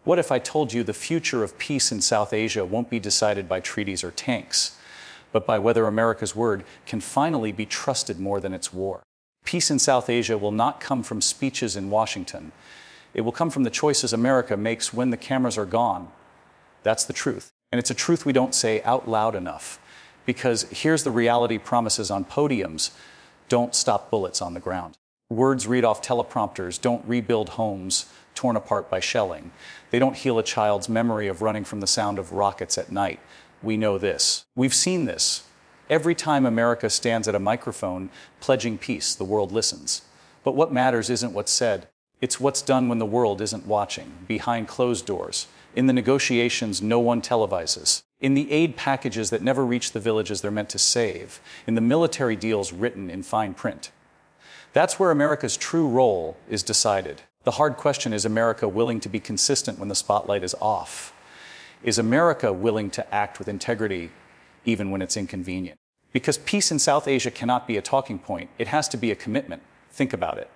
What if I told you the future of peace in South Asia won't be decided by treaties or tanks, but by whether America's word can finally be trusted more than its war? Peace in South Asia will not come from speeches in Washington. It will come from the choices America makes when the cameras are gone. That's the truth. And it's a truth we don't say out loud enough. Because here's the reality: promises on podiums don't stop bullets on the ground. Words read off teleprompters don't rebuild homes torn apart by shelling. They don't heal a child's memory of running from the sound of rockets at night. We know this. We've seen this. Every time America stands at a microphone pledging peace, the world listens. But what matters isn't what's said. It's what's done when the world isn't watching, behind closed doors, in the negotiations no one televises, in the aid packages that never reach the villages they're meant to save, in the military deals written in fine print. That's where America's true role is decided. The hard question: is America willing to be consistent when the spotlight is off? Is America willing to act with integrity even when it's inconvenient? Because peace in South Asia cannot be a talking point. It has to be a commitment. Think about it.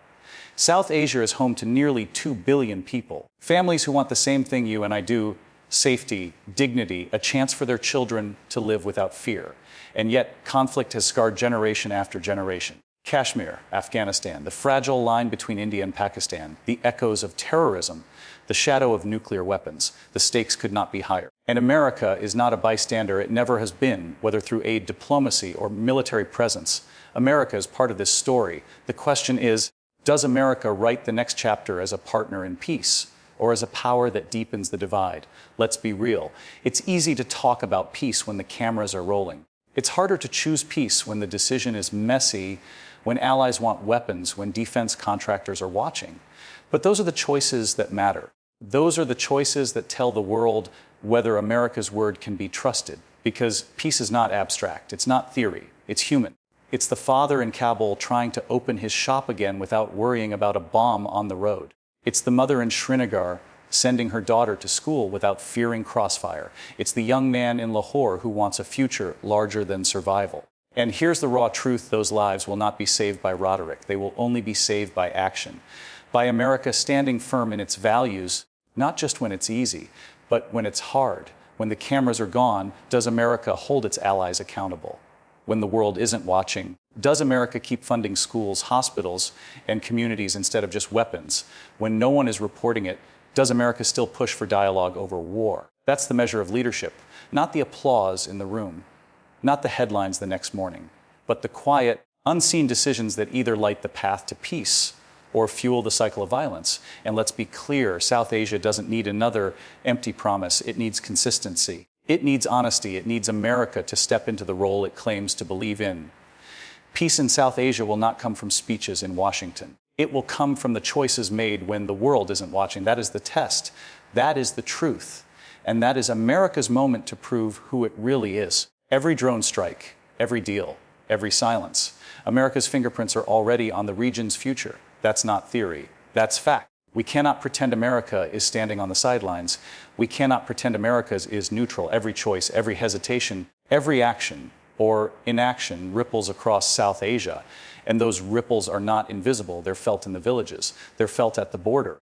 South Asia is home to nearly 2 billion people. Families who want the same thing you and I do: safety, dignity, a chance for their children to live without fear. And yet, conflict has scarred generation after generation. Kashmir, Afghanistan, the fragile line between India and Pakistan, the echoes of terrorism, the shadow of nuclear weapons. The stakes could not be higher. And America is not a bystander. It never has been, whether through aid, diplomacy, or military presence. America is part of this story. The question is, does America write the next chapter as a partner in peace, or as a power that deepens the divide? Let's be real. It's easy to talk about peace when the cameras are rolling. It's harder to choose peace when the decision is messy, when allies want weapons, when defense contractors are watching. But those are the choices that matter. Those are the choices that tell the world whether America's word can be trusted. Because peace is not abstract. It's not theory. It's human. It's the father in Kabul trying to open his shop again without worrying about a bomb on the road. It's the mother in Srinagar sending her daughter to school without fearing crossfire. It's the young man in Lahore who wants a future larger than survival. And here's the raw truth: those lives will not be saved by rhetoric. They will only be saved by action. By America standing firm in its values, not just when it's easy, but when it's hard. When the cameras are gone, does America hold its allies accountable? When the world isn't watching, does America keep funding schools, hospitals, and communities instead of just weapons? When no one is reporting it, does America still push for dialogue over war? That's the measure of leadership, not the applause in the room, not the headlines the next morning, but the quiet, unseen decisions that either light the path to peace or fuel the cycle of violence. And let's be clear, South Asia doesn't need another empty promise. It needs consistency. It needs honesty. It needs America to step into the role it claims to believe in. Peace in South Asia will not come from speeches in Washington. It will come from the choices made when the world isn't watching. That is the test. That is the truth. And that is America's moment to prove who it really is. Every drone strike, every deal, every silence. America's fingerprints are already on the region's future. That's not theory. That's fact. We cannot pretend America is standing on the sidelines. We cannot pretend America is neutral. Every choice, every hesitation, every action or inaction ripples across South Asia. And those ripples are not invisible. They're felt in the villages. They're felt at the border.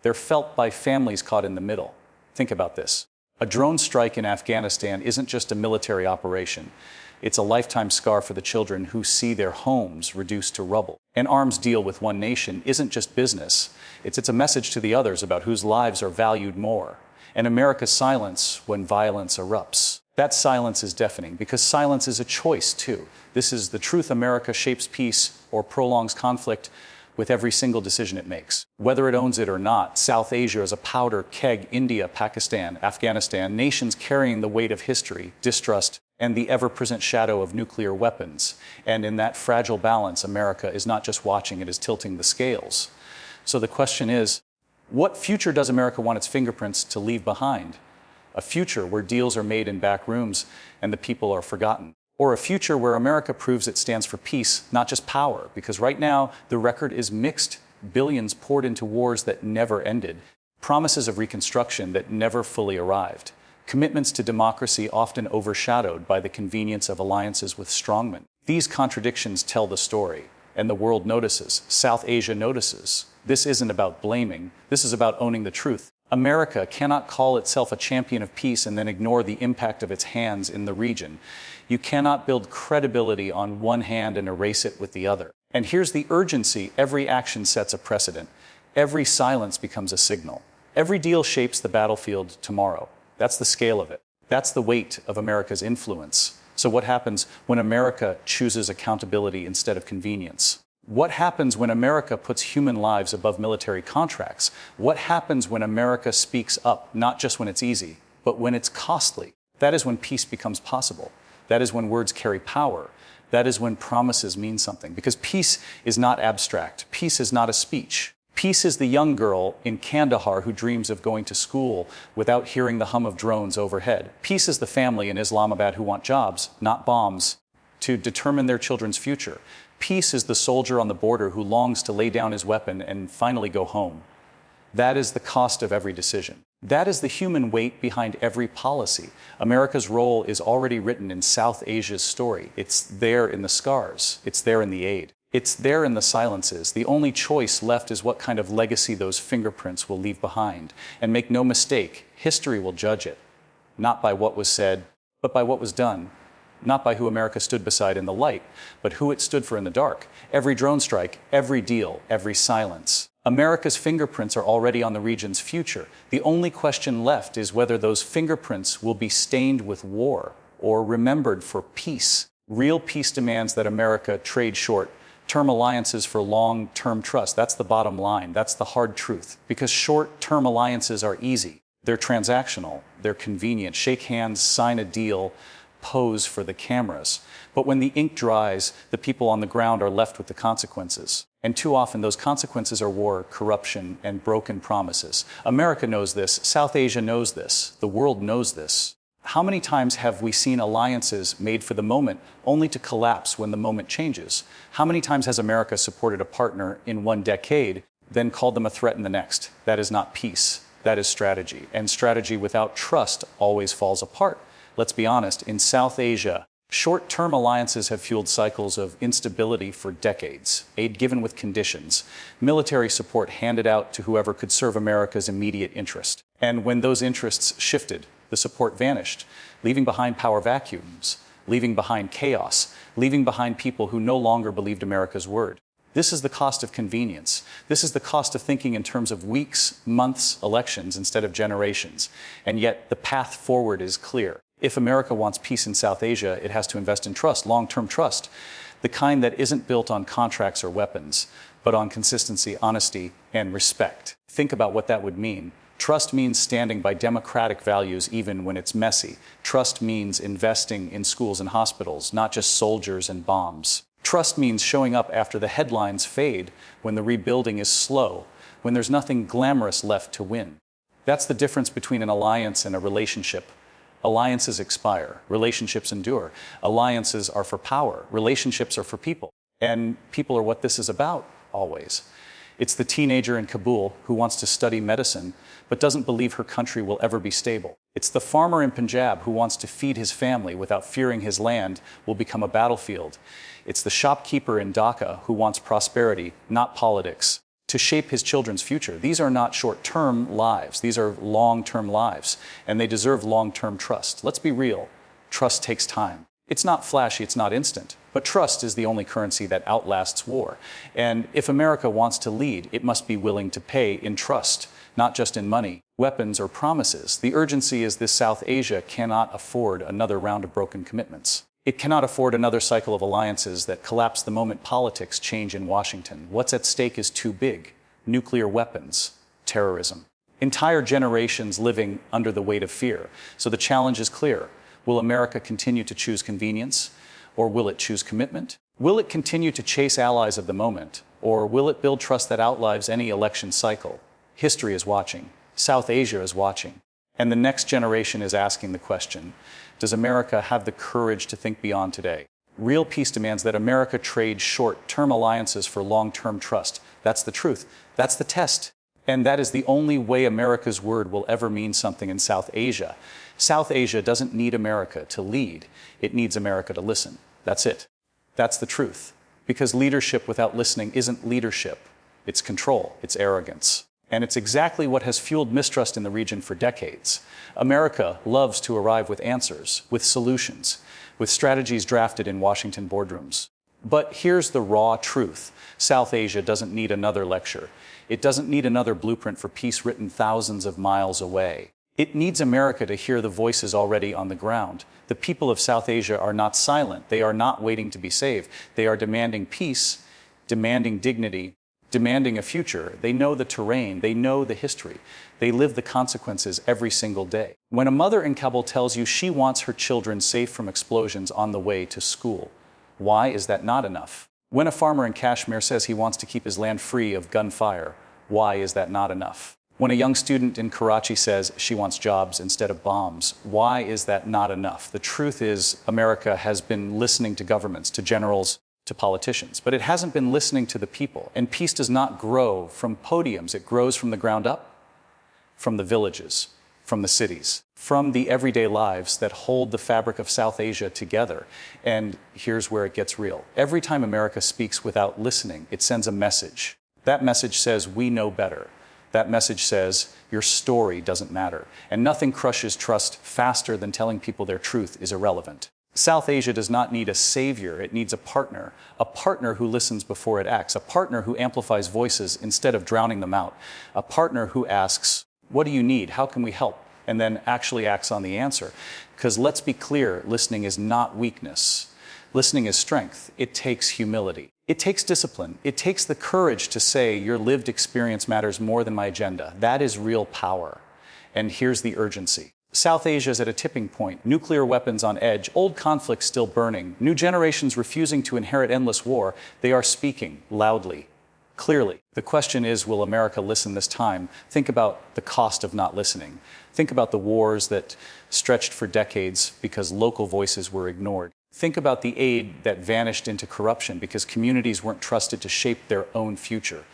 They're felt by families caught in the middle. Think about this. A drone strike in Afghanistan isn't just a military operation. It's a lifetime scar for the children who see their homes reduced to rubble. An arms deal with one nation isn't just business. It's a message to the others about whose lives are valued more. And America's silence when violence erupts. That silence is deafening, because silence is a choice too. This is the truth: America shapes peace or prolongs conflict with every single decision it makes. Whether it owns it or not, South Asia is a powder keg. India, Pakistan, Afghanistan, nations carrying the weight of history, distrust, and the ever-present shadow of nuclear weapons. And in that fragile balance, America is not just watching, it is tilting the scales. So the question is, what future does America want its fingerprints to leave behind? A future where deals are made in back rooms and the people are forgotten. Or a future where America proves it stands for peace, not just power, because right now the record is mixed. Billions poured into wars that never ended, promises of reconstruction that never fully arrived, commitments to democracy often overshadowed by the convenience of alliances with strongmen. These contradictions tell the story, and the world notices. South Asia notices. This isn't about blaming. This is about owning the truth. America cannot call itself a champion of peace and then ignore the impact of its hands in the region. You cannot build credibility on one hand and erase it with the other. And here's the urgency: every action sets a precedent. Every silence becomes a signal. Every deal shapes the battlefield tomorrow. That's the scale of it. That's the weight of America's influence. So what happens when America chooses accountability instead of convenience? What happens when America puts human lives above military contracts? What happens when America speaks up, not just when it's easy, but when it's costly? That is when peace becomes possible. That is when words carry power. That is when promises mean something. Because peace is not abstract. Peace is not a speech. Peace is the young girl in Kandahar who dreams of going to school without hearing the hum of drones overhead. Peace is the family in Islamabad who want jobs, not bombs, to determine their children's future. Peace is the soldier on the border who longs to lay down his weapon and finally go home. That is the cost of every decision. That is the human weight behind every policy. America's role is already written in South Asia's story. It's there in the scars. It's there in the aid. It's there in the silences. The only choice left is what kind of legacy those fingerprints will leave behind. And make no mistake, history will judge it, not by what was said, but by what was done. Not by who America stood beside in the light, but who it stood for in the dark. Every drone strike, every deal, every silence. America's fingerprints are already on the region's future. The only question left is whether those fingerprints will be stained with war or remembered for peace. Real peace demands that America trade short-term alliances for long-term trust. That's the bottom line. That's the hard truth. Because short-term alliances are easy. They're transactional. They're convenient. Shake hands, sign a deal, pose for the cameras. But when the ink dries, the people on the ground are left with the consequences. And too often those consequences are war, corruption, and broken promises. America knows this. South Asia knows this. The world knows this. How many times have we seen alliances made for the moment only to collapse when the moment changes? How many times has America supported a partner in one decade, then called them a threat in the next? That is not peace. That is strategy. And strategy without trust always falls apart. Let's be honest, in South Asia, short-term alliances have fueled cycles of instability for decades, aid given with conditions, military support handed out to whoever could serve America's immediate interest. And when those interests shifted, the support vanished, leaving behind power vacuums, leaving behind chaos, leaving behind people who no longer believed America's word. This is the cost of convenience. This is the cost of thinking in terms of weeks, months, elections instead of generations. And yet the path forward is clear. If America wants peace in South Asia, it has to invest in trust, long-term trust, the kind that isn't built on contracts or weapons, but on consistency, honesty, and respect. Think about what that would mean. Trust means standing by democratic values even when it's messy. Trust means investing in schools and hospitals, not just soldiers and bombs. Trust means showing up after the headlines fade, when the rebuilding is slow, when there's nothing glamorous left to win. That's the difference between an alliance and a relationship. Alliances expire, relationships endure. Alliances are for power, relationships are for people. And people are what this is about, always. It's the teenager in Kabul who wants to study medicine, but doesn't believe her country will ever be stable. It's the farmer in Punjab who wants to feed his family without fearing his land will become a battlefield. It's the shopkeeper in Dhaka who wants prosperity, not politics, to shape his children's future. These are not short-term lives. These are long-term lives, and they deserve long-term trust. Let's be real. Trust takes time. It's not flashy, it's not instant, but trust is the only currency that outlasts war. And if America wants to lead, it must be willing to pay in trust, not just in money, weapons, or promises. The urgency is this: South Asia cannot afford another round of broken commitments. It cannot afford another cycle of alliances that collapse the moment politics change in Washington. What's at stake is too big: nuclear weapons, terrorism. Entire generations living under the weight of fear. So the challenge is clear. Will America continue to choose convenience, or will it choose commitment? Will it continue to chase allies of the moment, or will it build trust that outlives any election cycle? History is watching. South Asia is watching. And the next generation is asking the question: does America have the courage to think beyond today? Real peace demands that America trade short-term alliances for long-term trust. That's the truth. That's the test. And that is the only way America's word will ever mean something in South Asia. South Asia doesn't need America to lead. It needs America to listen. That's it. That's the truth. Because leadership without listening isn't leadership. It's control. It's arrogance. And it's exactly what has fueled mistrust in the region for decades. America loves to arrive with answers, with solutions, with strategies drafted in Washington boardrooms. But here's the raw truth. South Asia doesn't need another lecture. It doesn't need another blueprint for peace written thousands of miles away. It needs America to hear the voices already on the ground. The people of South Asia are not silent. They are not waiting to be saved. They are demanding peace, demanding dignity, demanding a future. They know the terrain. They know the history. They live the consequences every single day. When a mother in Kabul tells you she wants her children safe from explosions on the way to school, why is that not enough? When a farmer in Kashmir says he wants to keep his land free of gunfire, why is that not enough? When a young student in Karachi says she wants jobs instead of bombs, why is that not enough? The truth is, America has been listening to governments, to generals, to politicians, but it hasn't been listening to the people. And peace does not grow from podiums. It grows from the ground up, from the villages, from the cities, from the everyday lives that hold the fabric of South Asia together. And here's where it gets real. Every time America speaks without listening, it sends a message. That message says, we know better. That message says, your story doesn't matter. And nothing crushes trust faster than telling people their truth is irrelevant. South Asia does not need a savior. It needs a partner who listens before it acts, a partner who amplifies voices instead of drowning them out, a partner who asks, what do you need? How can we help? And then actually acts on the answer. Because let's be clear, listening is not weakness. Listening is strength. It takes humility. It takes discipline. It takes the courage to say your lived experience matters more than my agenda. That is real power. And here's the urgency. South Asia is at a tipping point. Nuclear weapons on edge, old conflicts still burning, new generations refusing to inherit endless war. They are speaking loudly, clearly. The question is, will America listen this time? Think about the cost of not listening. Think about the wars that stretched for decades because local voices were ignored. Think about the aid that vanished into corruption because communities weren't trusted to shape their own future.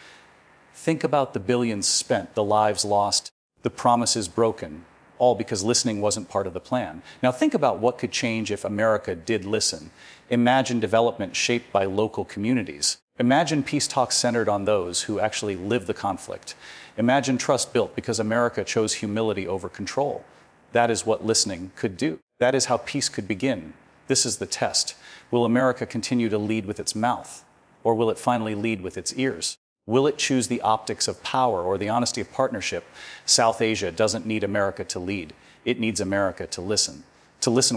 Think about the billions spent, the lives lost, the promises broken, all because listening wasn't part of the plan. Now think about what could change if America did listen. Imagine development shaped by local communities. Imagine peace talks centered on those who actually live the conflict. Imagine trust built because America chose humility over control. That is what listening could do. That is how peace could begin. This is the test. Will America continue to lead with its mouth? Or will it finally lead with its ears? Will it choose the optics of power or the honesty of partnership? South Asia doesn't need America to lead. It needs America to listen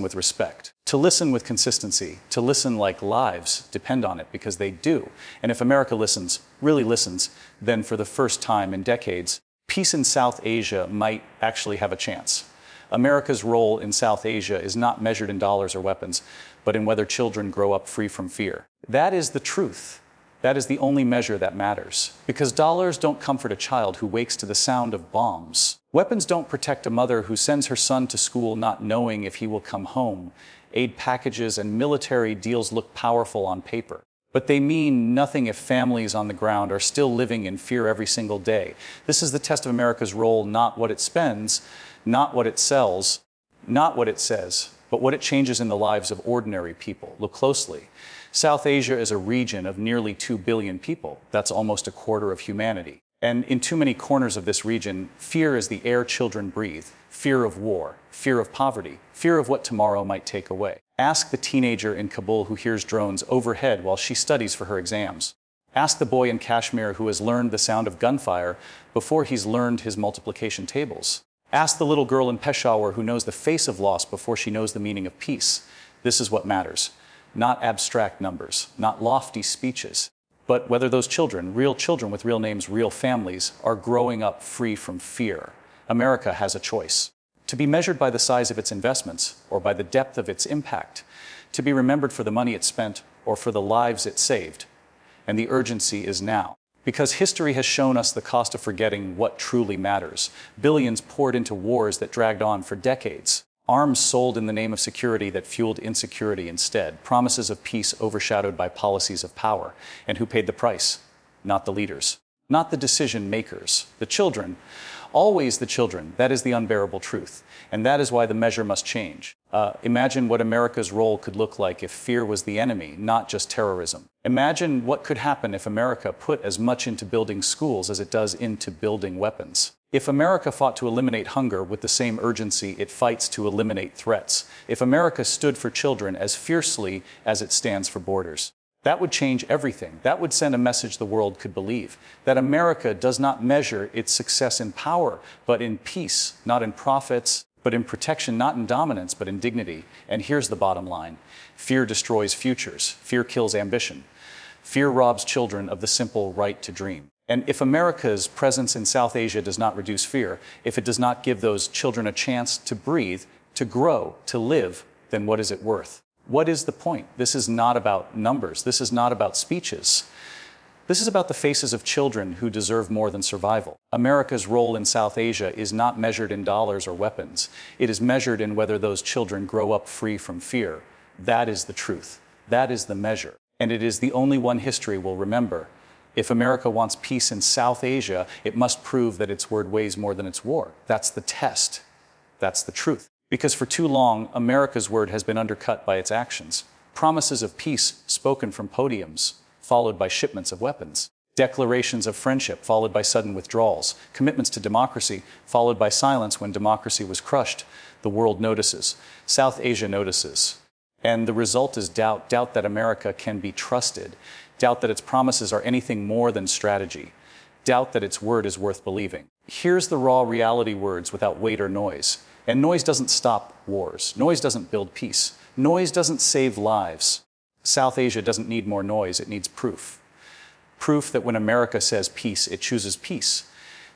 with respect, to listen with consistency, to listen like lives depend on it because they do. And if America listens, really listens, then for the first time in decades, peace in South Asia might actually have a chance. America's role in South Asia is not measured in dollars or weapons, but in whether children grow up free from fear. That is the truth. That is the only measure that matters. Because dollars don't comfort a child who wakes to the sound of bombs. Weapons don't protect a mother who sends her son to school not knowing if he will come home. Aid packages and military deals look powerful on paper. But they mean nothing if families on the ground are still living in fear every single day. This is the test of America's role, not what it spends, not what it sells, not what it says, but what it changes in the lives of ordinary people. Look closely. South Asia is a region of nearly 2 billion people. That's almost a quarter of humanity. And in too many corners of this region, fear is the air children breathe. Fear of war, fear of poverty, fear of what tomorrow might take away. Ask the teenager in Kabul who hears drones overhead while she studies for her exams. Ask the boy in Kashmir who has learned the sound of gunfire before he's learned his multiplication tables. Ask the little girl in Peshawar who knows the face of loss before she knows the meaning of peace. This is what matters. Not abstract numbers, not lofty speeches, but whether those children, real children with real names, real families, are growing up free from fear. America has a choice. To be measured by the size of its investments or by the depth of its impact. To be remembered for the money it spent or for the lives it saved. And the urgency is now. Because history has shown us the cost of forgetting what truly matters. Billions poured into wars that dragged on for decades. Arms sold in the name of security that fueled insecurity instead. Promises of peace overshadowed by policies of power. And who paid the price? Not the leaders. Not the decision makers. The children. Always the children. That is the unbearable truth. And that is why the measure must change. Imagine what America's role could look like if fear was the enemy, not just terrorism. Imagine what could happen if America put as much into building schools as it does into building weapons. If America fought to eliminate hunger with the same urgency it fights to eliminate threats. If America stood for children as fiercely as it stands for borders. That would change everything. That would send a message the world could believe. That America does not measure its success in power, but in peace, not in profits, but in protection, not in dominance, but in dignity. And here's the bottom line. Fear destroys futures. Fear kills ambition. Fear robs children of the simple right to dream. And if America's presence in South Asia does not reduce fear, if it does not give those children a chance to breathe, to grow, to live, then what is it worth? What is the point? This is not about numbers. This is not about speeches. This is about the faces of children who deserve more than survival. America's role in South Asia is not measured in dollars or weapons. It is measured in whether those children grow up free from fear. That is the truth. That is the measure. And it is the only one history will remember. If America wants peace in South Asia, it must prove that its word weighs more than its war. That's the test. That's the truth. Because for too long, America's word has been undercut by its actions. Promises of peace spoken from podiums, followed by shipments of weapons. Declarations of friendship, followed by sudden withdrawals. Commitments to democracy, followed by silence when democracy was crushed. The world notices. South Asia notices. And the result is doubt. Doubt that America can be trusted. Doubt that its promises are anything more than strategy. Doubt that its word is worth believing. Here's the raw reality words without weight or noise. And noise doesn't stop wars. Noise doesn't build peace. Noise doesn't save lives. South Asia doesn't need more noise, it needs proof. Proof that when America says peace, it chooses peace.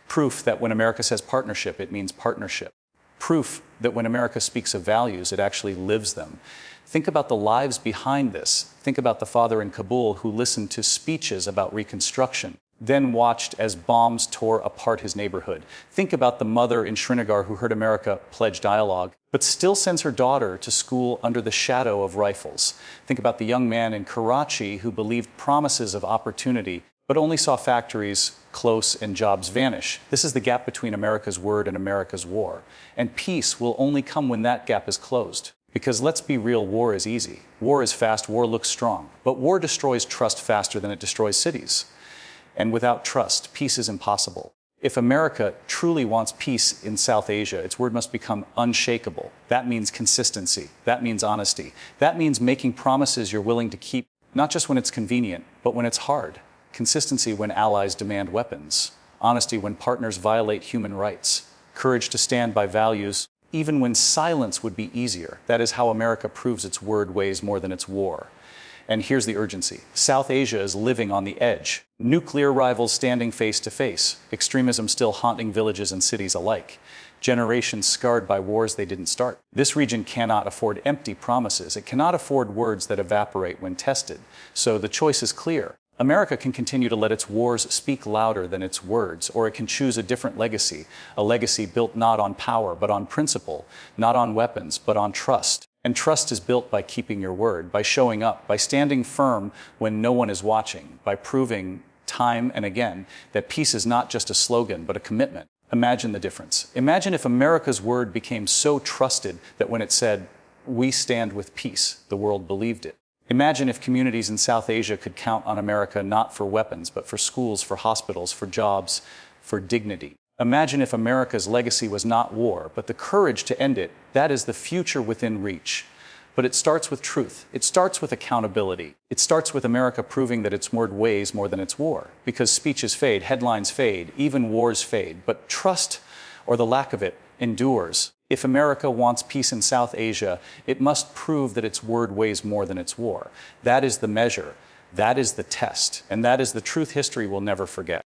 Proof that when America says partnership, it means partnership. Proof that when America speaks of values, it actually lives them. Think about the lives behind this. Think about the father in Kabul who listened to speeches about reconstruction, then watched as bombs tore apart his neighborhood. Think about the mother in Srinagar who heard America pledge dialogue, but still sends her daughter to school under the shadow of rifles. Think about the young man in Karachi who believed promises of opportunity, but only saw factories close and jobs vanish. This is the gap between America's word and America's war. And peace will only come when that gap is closed. Because let's be real, war is easy. War is fast, war looks strong. But war destroys trust faster than it destroys cities. And without trust, peace is impossible. If America truly wants peace in South Asia, its word must become unshakable. That means consistency. That means honesty. That means making promises you're willing to keep, not just when it's convenient, but when it's hard. Consistency when allies demand weapons. Honesty when partners violate human rights. Courage to stand by values even when silence would be easier. That is how America proves its word weighs more than its war. And here's the urgency. South Asia is living on the edge. Nuclear rivals standing face to face. Extremism still haunting villages and cities alike. Generations scarred by wars they didn't start. This region cannot afford empty promises. It cannot afford words that evaporate when tested. So the choice is clear. America can continue to let its wars speak louder than its words, or it can choose a different legacy, a legacy built not on power, but on principle, not on weapons, but on trust. And trust is built by keeping your word, by showing up, by standing firm when no one is watching, by proving time and again that peace is not just a slogan, but a commitment. Imagine the difference. Imagine if America's word became so trusted that when it said, "We stand with peace," the world believed it. Imagine if communities in South Asia could count on America not for weapons, but for schools, for hospitals, for jobs, for dignity. Imagine if America's legacy was not war, but the courage to end it. That is the future within reach. But it starts with truth. It starts with accountability. It starts with America proving that its word weighs more than its war. Because speeches fade, headlines fade, even wars fade. But trust, or the lack of it, endures. If America wants peace in South Asia, it must prove that its word weighs more than its war. That is the measure. That is the test. And that is the truth history will never forget.